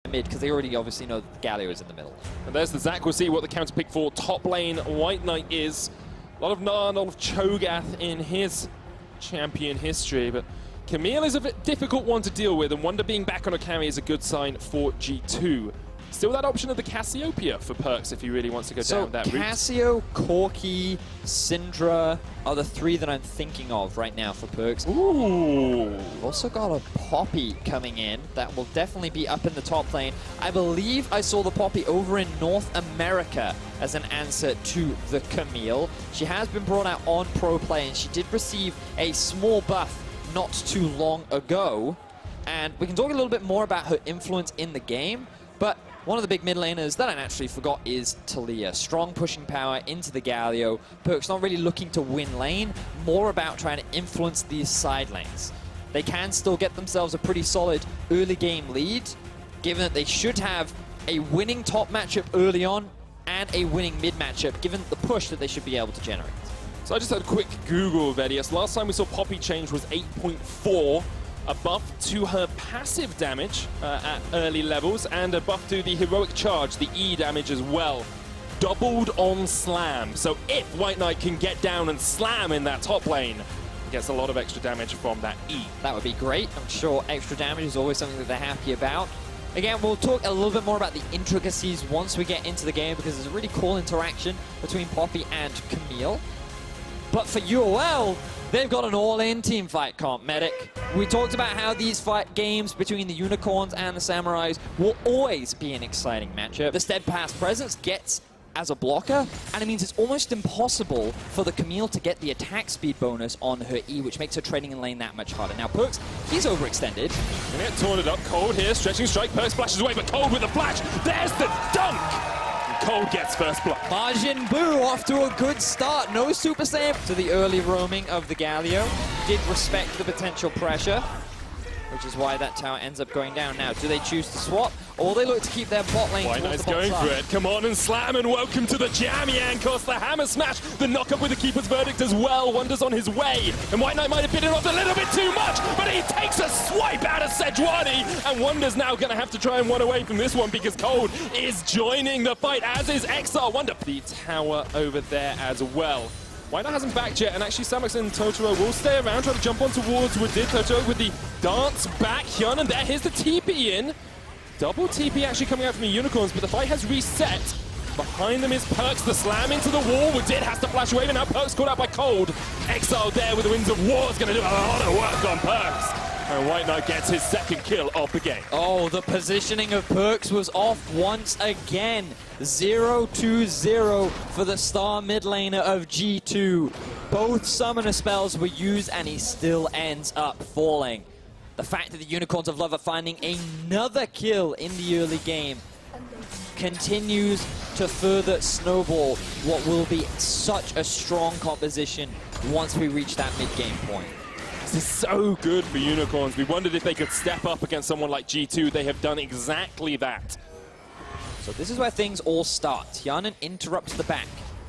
mid, because they already obviously know that the Galio is in the middle. And there's the Zac. We'll see what the counter pick for top lane White Knight is. A lot of Narn, a lot of Cho'Gath in his champion history, but Camille is a bit difficult one to deal with, and Wonder being back on a carry is a good sign for G2. Still that option of the Cassiopeia for Perks if he really wants to go down that route. Cassio, Corki, Syndra are the three that I'm thinking of right now for Perks. Ooh. We've also got a Poppy coming in that will definitely be up in the top lane. I believe I saw the Poppy over in North America as an answer to the Camille. She has been brought out on Pro Play, and she did receive a small buff not too long ago. And we can talk a little bit more about her influence in the game, but one of the big mid laners that I naturally forgot is Talia. Strong pushing power into the Galio. Perks not really looking to win lane, more about trying to influence these side lanes. They can still get themselves a pretty solid early game lead, given that they should have a winning top matchup early on and a winning mid matchup, given the push that they should be able to generate. So I just had a quick Google of Vedius. Last time we saw Poppy change was 8.4. A buff to her passive damage at early levels, and a buff to the heroic charge, the E damage as well. Doubled on slam. So if White Knight can get down and slam in that top lane, he gets a lot of extra damage from that E. That would be great. I'm sure extra damage is always something that they're happy about. Again, we'll talk a little bit more about the intricacies once we get into the game, because there's a really cool interaction between Poppy and Camille. But for UOL, they've got an all-in team fight comp, Medic. We talked about how these fight games between the Unicorns and the Samurais will always be an exciting matchup. The Steadfast Presence gets as a blocker, and it means it's almost impossible for the Camille to get the attack speed bonus on her E, which makes her trading in lane that much harder. Now, Perks, he's overextended. And it torn it up. Cold here, stretching strike. Perks splashes away, but Cold with the flash. There's the dunk! Cold gets first blood. Majin Buu off to a good start. No Super Saiyan to the early roaming of the Galio. Did respect the potential pressure, which is why that tower ends up going down. Now, do they choose to swap, or will they look to keep their bot lane White towards Knight's the bot going side? for it. Come on and slam, and welcome to the Jam Yankos. The hammer smash, the knockup with the Keeper's Verdict as well. Wonder's on his way, and White Knight might have bitten off a little bit too much, but he takes a swipe out of Sejuani, and Wonder's now going to have to try and run away from this one because Cold is joining the fight, as is Exile. Wonder the tower over there as well. White Knight hasn't backed yet, and actually Samus and Totoro will stay around, trying to jump on towards Woodid. Totoro with the dance back, Hyun, and there, here's the TP in. Double TP actually coming out from the Unicorns, but the fight has reset. Behind them is Perks, the slam into the wall. Woodid has to flash away, and now Perks caught out by Cold. Exile there with the Winds of War is going to do a lot of work on Perks. And White Knight gets his second kill of the game. Oh, the positioning of Perks was off once again. 0-2-0 for the star mid laner of G2. Both summoner spells were used, and he still ends up falling. The fact that the Unicorns of Love are finding another kill in the early game continues to further snowball what will be such a strong composition once we reach that mid-game point. This is so good for Unicorns. We wondered if they could step up against someone like G2. They have done exactly that. So this is where things all start. Tianan interrupts the back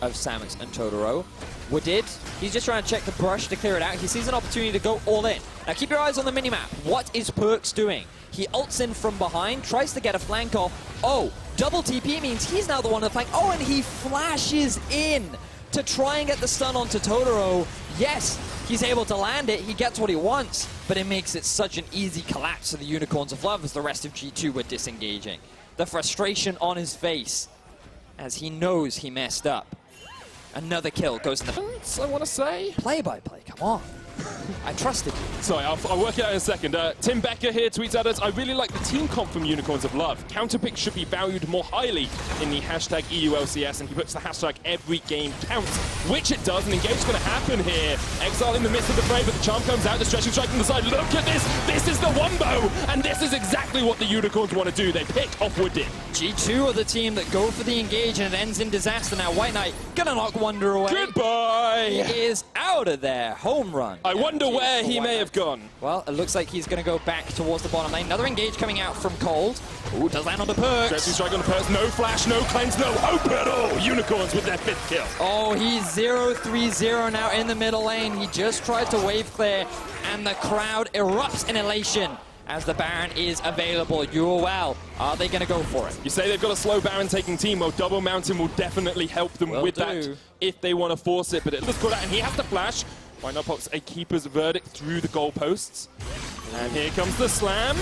of Samus and Totoro. Woodid, he's just trying to check the brush to clear it out. He sees an opportunity to go all in. Now keep your eyes on the minimap. What is Perks doing? He ults in from behind, tries to get a flank off. Oh, double TP means he's now the one to flank. Oh, and he flashes in to try and get the stun onto Totoro. Yes, he's able to land it. He gets what he wants, but it makes it such an easy collapse to the Unicorns of Love as the rest of G2 were disengaging. The frustration on his face as he knows he messed up. Another kill goes in the... I want to say. Play-by-play, come on. I trusted you. Sorry, I'll work it out in a second. Tim Becker here tweets at us, I really like the team comp from Unicorns of Love. Counterpick should be valued more highly in the hashtag EULCS, and he puts the hashtag every game counts, which it does, and engage is going to happen here. Exile in the midst of the fray, but the charm comes out, the stretching strike from the side. Look at this! This is the Wombo! And this is exactly what the Unicorns want to do. They pick off Woodid. G2 are the team that go for the engage, and it ends in disaster. Now White Knight gonna knock Wonder away. Goodbye! He is out of there. Home run. I wonder where he may have gone. Well, it looks like he's going to go back towards the bottom lane. Another engage coming out from Cold. Ooh, does land on the Perks. Stretching strike on the Perks. No flash, no cleanse, no hope at all. Unicorns with their 5th kill. Oh, he's 0-3-0 now in the middle lane. He just tried to wave clear, and the crowd erupts in elation as the Baron is available. UOL, are they going to go for it? You say they've got a slow Baron taking team. Well, double mountain will definitely help them with that if they want to force it. But it looks good out, and he has to flash. Why not pops a keeper's verdict through the goalposts? And here comes the slam.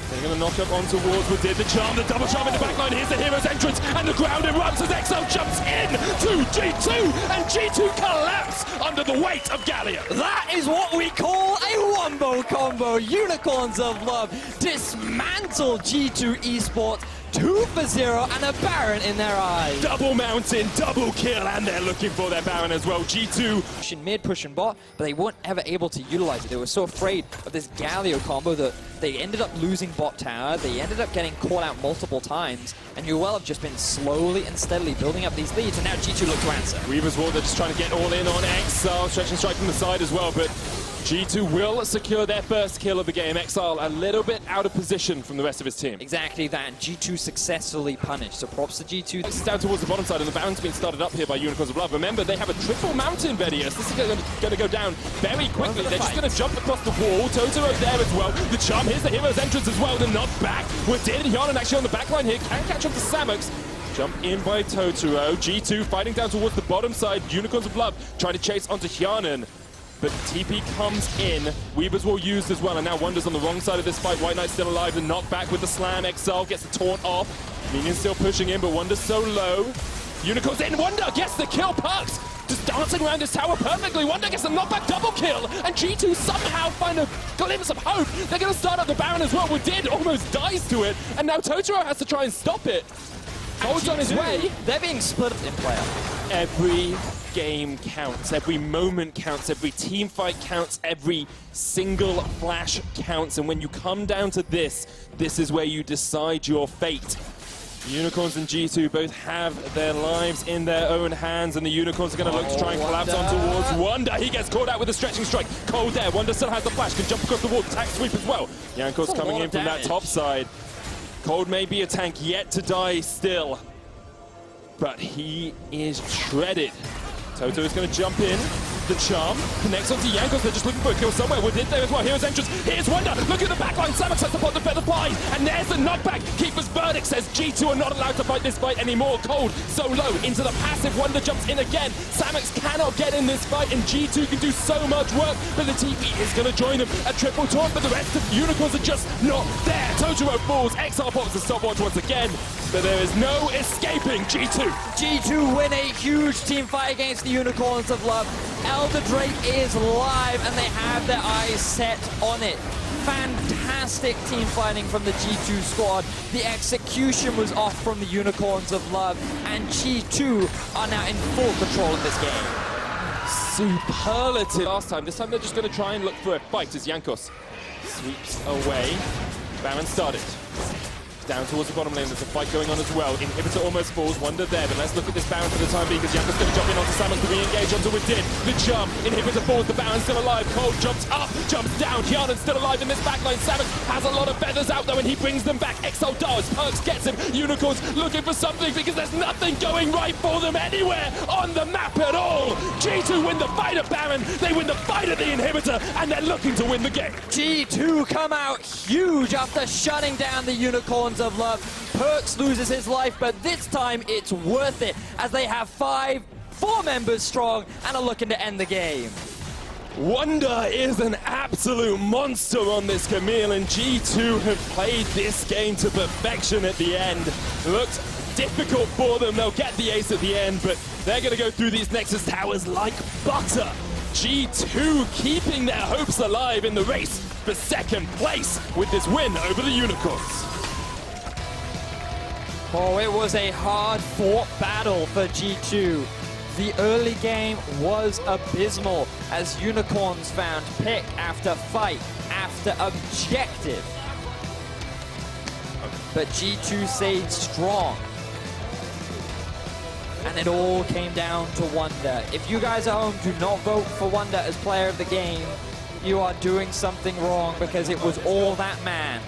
They're going to knock up on towards Wadid. The charm, the double charm in the backline. Here's the hero's entrance, and the ground erupts as XL jumps in to G2, and G2 collapse under the weight of Gallia. That is what we call a wombo combo. Unicorns of Love dismantle G2 Esports. 2 for 0 and a Baron in their eyes. Double mountain, double kill, and they're looking for their Baron as well. G2 pushing mid, pushing bot, but they weren't ever able to utilize it. They were so afraid of this Galio combo that they ended up losing bot tower. They ended up getting caught out multiple times, and UOL have just been slowly and steadily building up these leads, and now G2 look to answer. Weaver's Wall, they're just trying to get all in on Exile, stretch and strike from the side as well, but G2 will secure their first kill of the game. Exile a little bit out of position from the rest of his team. Exactly that, and G2 successfully punished, so props to G2. This is down towards the bottom side, and the Baron's being started up here by Unicorns of Love. Remember, they have a triple mountain Vedius. This is going to go down very quickly. They're just going to jump across the wall. Totoro there as well. The charm, here's the hero's entrance as well. The knock back. We're dead. Hyanon actually on the backline here. Can catch up to Samux. Jump in by Totoro. G2 fighting down towards the bottom side. Unicorns of Love trying to chase onto Hyanon. But TP comes in. Weaver's Wall used as well, and now Wonder's on the wrong side of this fight. White Knight's still alive. The knockback with the slam. Exile gets the taunt off. Minion's still pushing in, but Wonder's so low. Unicorn's in. Wonder gets the kill. Perks just dancing around this tower perfectly. Wonder gets the knockback double kill, and G2 somehow find a glimpse of hope. They're going to start up the Baron as well. Wadid almost dies to it, and now Totoro has to try and stop it. Holds on his way. They're being split in player. Every game counts, every moment counts, every team fight counts, every single flash counts, and when you come down to this is where you decide your fate. Unicorns and G2 both have their lives in their own hands, and the Unicorns are going to look to try and collapse on towards Wonder. He gets caught out with a stretching strike. Cold there. Wonder still has the flash, can jump across the wall, attack sweep as well. Jankos coming in from that top side. Cold may be a tank yet to die still, but he is shredded. Toto is going to jump in. The charm connects onto Jankos. They're just looking for a kill somewhere. We're there as well. Here's entrance. Here's Wonder. Look at the backline. Samux has to put the feather flies. And there's the knockback. Keeper's verdict says G2 are not allowed to fight this fight anymore. Cold so low into the passive. Wonder jumps in again. Samux cannot get in this fight, and G2 can do so much work. But the TP is going to join them. A triple taunt, but the rest of the Unicorns are just not there. Totoro falls. Exile pops the stopwatch once again. But there is no escaping G2. G2 win a huge team fight against the Unicorns of Love. Elder Drake is live, and they have their eyes set on it. Fantastic team fighting from the G2 squad. The execution was off from the Unicorns of Love, and G2 are now in full control of this game. Superlative last time. This time they're just going to try and look for a fight as Jankos sweeps away. Baron started. Down towards the bottom lane, there's a fight going on as well. Inhibitor almost falls, Wonder there, but let's look at this Baron for the time being, because Jankos going to jump in onto Samux to re-engage onto Wadid. The jump, Inhibitor falls, the Baron's still alive. Cold jumps up, jumps down. Hyunon's still alive in this backline. Samux has a lot of feathers out though, and he brings them back. Exile does, Perks gets him. Unicorns looking for something, because there's nothing going right for them anywhere on the map at all. G2 win the fight at Baron, they win the fight at the Inhibitor, and they're looking to win the game. G2 come out huge after shutting down the Unicorns of Love. Perks loses his life, but this time it's worth it, as they have 4 members strong and are looking to end the game. Wonder is an absolute monster on this Camille, and G2 have played this game to perfection at the end. Looked difficult for them. They'll get the ace at the end, but they're going to go through these Nexus towers like butter. G2 keeping their hopes alive in the race for second place with this win over the Unicorns. Oh, it was a hard-fought battle for G2. The early game was abysmal, as Unicorns found pick after fight after objective. But G2 stayed strong. And it all came down to Wonder. If you guys at home do not vote for Wonder as player of the game, you are doing something wrong, because it was all that man.